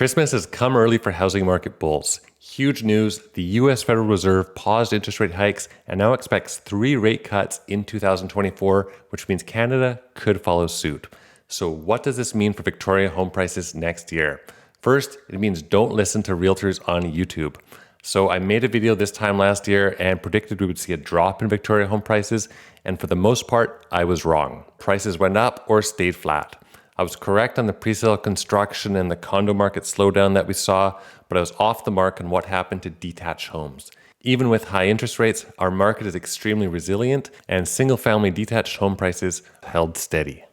Christmas has come early for housing market bulls. Huge news, the US Federal Reserve paused interest rate hikes and now expects 3 rate cuts in 2024, which means Canada could follow suit. So what does this mean for Victoria home prices next year? First, it means don't listen to realtors on YouTube. So I made a video this time last year and predicted we would see a drop in Victoria home prices, and for the most part, I was wrong. Prices went up or stayed flat. I was correct on the pre-sale construction and the condo market slowdown that we saw, but I was off the mark on what happened to detached homes. Even with high interest rates, our market is extremely resilient and single-family detached home prices held steady.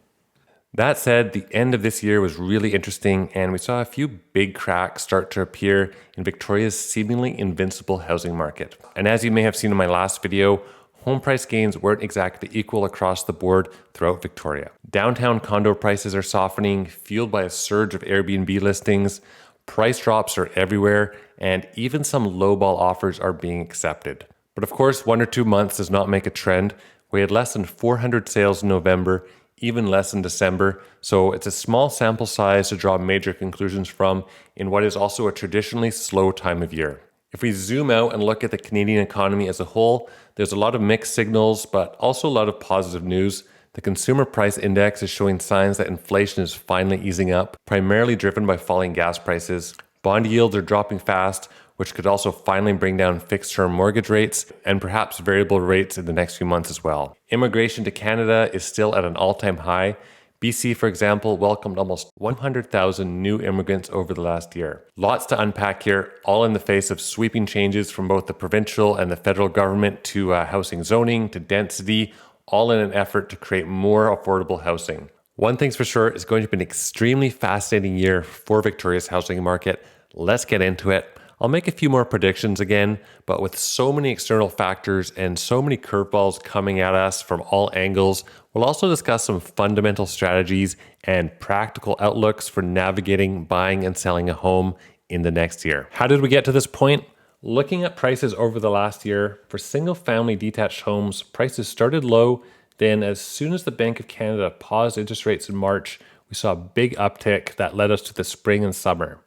That said, the end of this year was really interesting and we saw a few big cracks start to appear in Victoria's seemingly invincible housing market. And as you may have seen in my last video, home price gains weren't exactly equal across the board throughout Victoria. Downtown condo prices are softening, fueled by a surge of Airbnb listings. Price drops are everywhere, and even some lowball offers are being accepted. But of course, 1 or 2 months does not make a trend. We had less than 400 sales in November, even less in December, so it's a small sample size to draw major conclusions from in what is also a traditionally slow time of year. If we zoom out and look at the Canadian economy as a whole, there's a lot of mixed signals, but also a lot of positive news. The Consumer Price Index is showing signs that inflation is finally easing up, primarily driven by falling gas prices. Bond yields are dropping fast, which could also finally bring down fixed-term mortgage rates and perhaps variable rates in the next few months as well. Immigration to Canada is still at an all-time high. BC, for example, welcomed almost 100,000 new immigrants over the last year. Lots to unpack here, all in the face of sweeping changes from both the provincial and the federal government to housing zoning, to density, all in an effort to create more affordable housing. One thing's for sure, it's going to be an extremely fascinating year for Victoria's housing market. Let's get into it. I'll make a few more predictions again, but with so many external factors and so many curveballs coming at us from all angles, we'll also discuss some fundamental strategies and practical outlooks for navigating buying and selling a home in the next year. How did we get to this point? Looking at prices over the last year, for single-family detached homes, prices started low. Then as soon as the Bank of Canada paused interest rates in March, we saw a big uptick that led us to the spring and summer.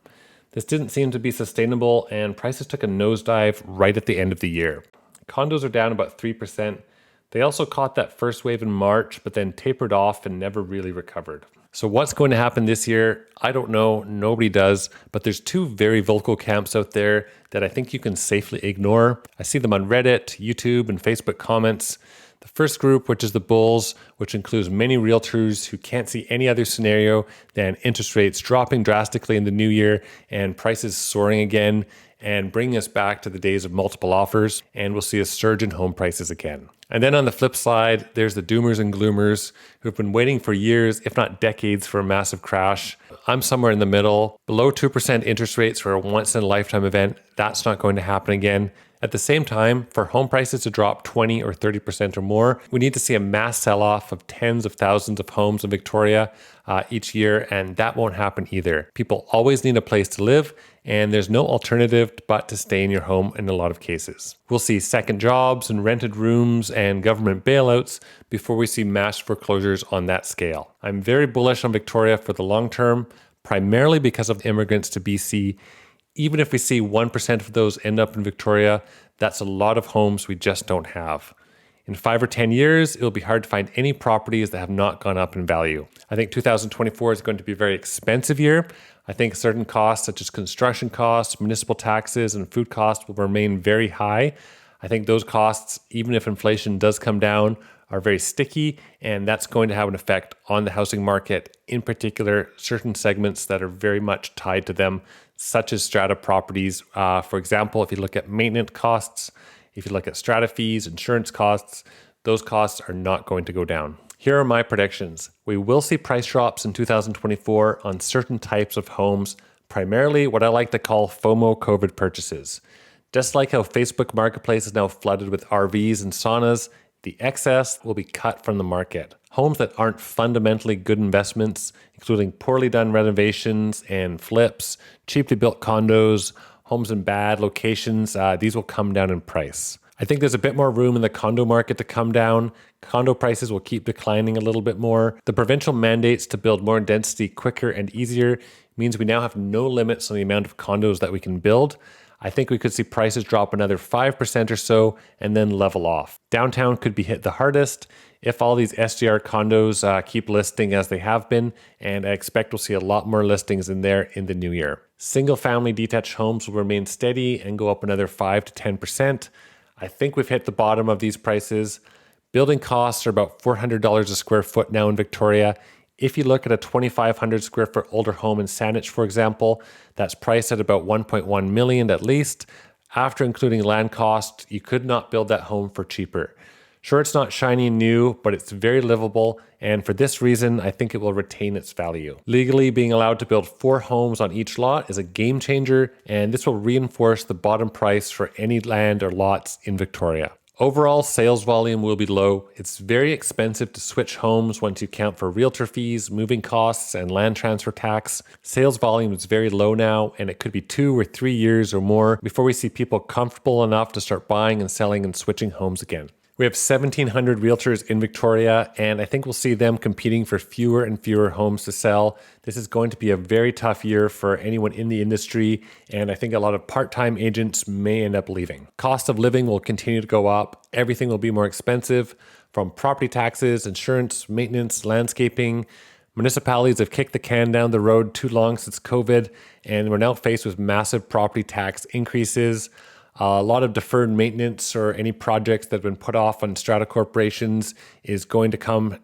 This didn't seem to be sustainable and prices took a nosedive right at the end of the year. Condos are down about 3%. They also caught that first wave in March, but then tapered off and never really recovered. So what's going to happen this year? I don't know. Nobody does. But there's 2 very vocal camps out there that I think you can safely ignore. I see them on Reddit, YouTube, and Facebook comments. The first group, which is the bulls, which includes many realtors who can't see any other scenario than interest rates dropping drastically in the new year and prices soaring again and bringing us back to the days of multiple offers, and we'll see a surge in home prices again. And then on the flip side, there's the doomers and gloomers who've been waiting for years, if not decades, for a massive crash. I'm somewhere in the middle. Below 2% interest rates for a once-in-a-lifetime event, that's not going to happen again. At the same time, for home prices to drop 20 or 30% or more, we need to see a mass sell-off of tens of thousands of homes in Victoria each year, and that won't happen either. People always need a place to live, and there's no alternative but to stay in your home in a lot of cases. We'll see second jobs and rented rooms and government bailouts before we see mass foreclosures on that scale. I'm very bullish on Victoria for the long term, primarily because of immigrants to BC. Even if we see 1% of those end up in Victoria, that's a lot of homes we just don't have. In 5 or 10 years, it'll be hard to find any properties that have not gone up in value. I think 2024 is going to be a very expensive year. I think certain costs such as construction costs, municipal taxes, and food costs will remain very high. I think those costs, even if inflation does come down, are very sticky, and that's going to have an effect on the housing market, in particular, certain segments that are very much tied to them, such as strata properties. For example, if you look at maintenance costs, if you look at strata fees, insurance costs, those costs are not going to go down. Here are my predictions. We will see price drops in 2024 on certain types of homes, primarily what I like to call FOMO COVID purchases. Just like how Facebook Marketplace is now flooded with RVs and saunas, the excess will be cut from the market. Homes that aren't fundamentally good investments, including poorly done renovations and flips, cheaply built condos, homes in bad locations, these will come down in price. I think there's a bit more room in the condo market to come down. Condo prices will keep declining a little bit more. The provincial mandates to build more density quicker and easier means we now have no limits on the amount of condos that we can build. I think we could see prices drop another 5% or so and then level off. Downtown could be hit the hardest if all these STR condos keep listing as they have been, and I expect we'll see a lot more listings in there in the new year. Single family detached homes will remain steady and go up another 5 to 10%. I think we've hit the bottom of these prices. Building costs are about $400 a square foot now in Victoria. If you look at a 2,500 square foot older home in Saanich, for example, that's priced at about 1.1 million at least. After including land costs, you could not build that home for cheaper. Sure, it's not shiny and new, but it's very livable, and for this reason, I think it will retain its value. Legally, being allowed to build 4 homes on each lot is a game changer, and this will reinforce the bottom price for any land or lots in Victoria. Overall, sales volume will be low. It's very expensive to switch homes once you count for realtor fees, moving costs, and land transfer tax. Sales volume is very low now, and it could be 2 or 3 years or more before we see people comfortable enough to start buying and selling and switching homes again. We have 1,700 realtors in Victoria, and I think we'll see them competing for fewer and fewer homes to sell. This is going to be a very tough year for anyone in the industry, and I think a lot of part-time agents may end up leaving. Cost of living will continue to go up. Everything will be more expensive, from property taxes, insurance, maintenance, landscaping. Municipalities have kicked the can down the road too long since COVID, and we're now faced with massive property tax increases. A lot of deferred maintenance or any projects that have been put off on strata corporations is going to come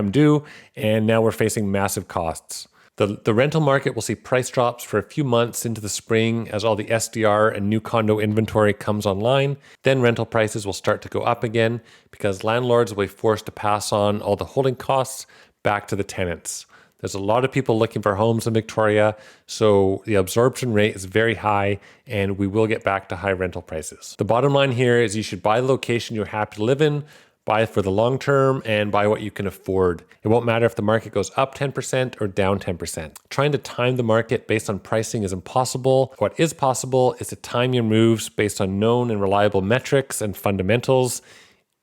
due, and now we're facing massive costs. The rental market will see price drops for a few months into the spring as all the SDR and new condo inventory comes online. Then rental prices will start to go up again because landlords will be forced to pass on all the holding costs back to the tenants. There's a lot of people looking for homes in Victoria, so the absorption rate is very high, and we will get back to high rental prices. The bottom line here is you should buy the location you're happy to live in, buy for the long term, and buy what you can afford. It won't matter if the market goes up 10% or down 10%. Trying to time the market based on pricing is impossible. What is possible is to time your moves based on known and reliable metrics and fundamentals.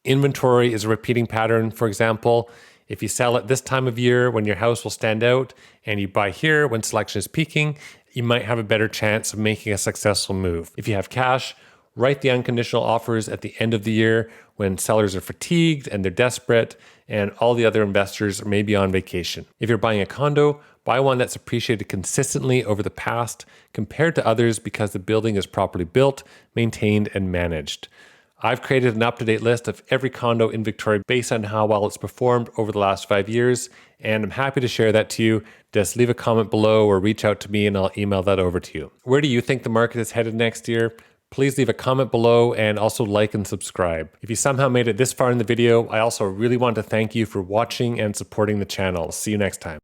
Inventory is a repeating pattern, for example. If you sell at this time of year when your house will stand out and you buy here when selection is peaking, you might have a better chance of making a successful move. If you have cash, write the unconditional offers at the end of the year when sellers are fatigued and they're desperate and all the other investors are maybe on vacation. If you're buying a condo, buy one that's appreciated consistently over the past compared to others because the building is properly built, maintained, and managed. I've created an up-to-date list of every condo in Victoria based on how well it's performed over the last 5 years, and I'm happy to share that to you. Just leave a comment below or reach out to me and I'll email that over to you. Where do you think the market is headed next year? Please leave a comment below and also like and subscribe. If you somehow made it this far in the video, I also really want to thank you for watching and supporting the channel. See you next time.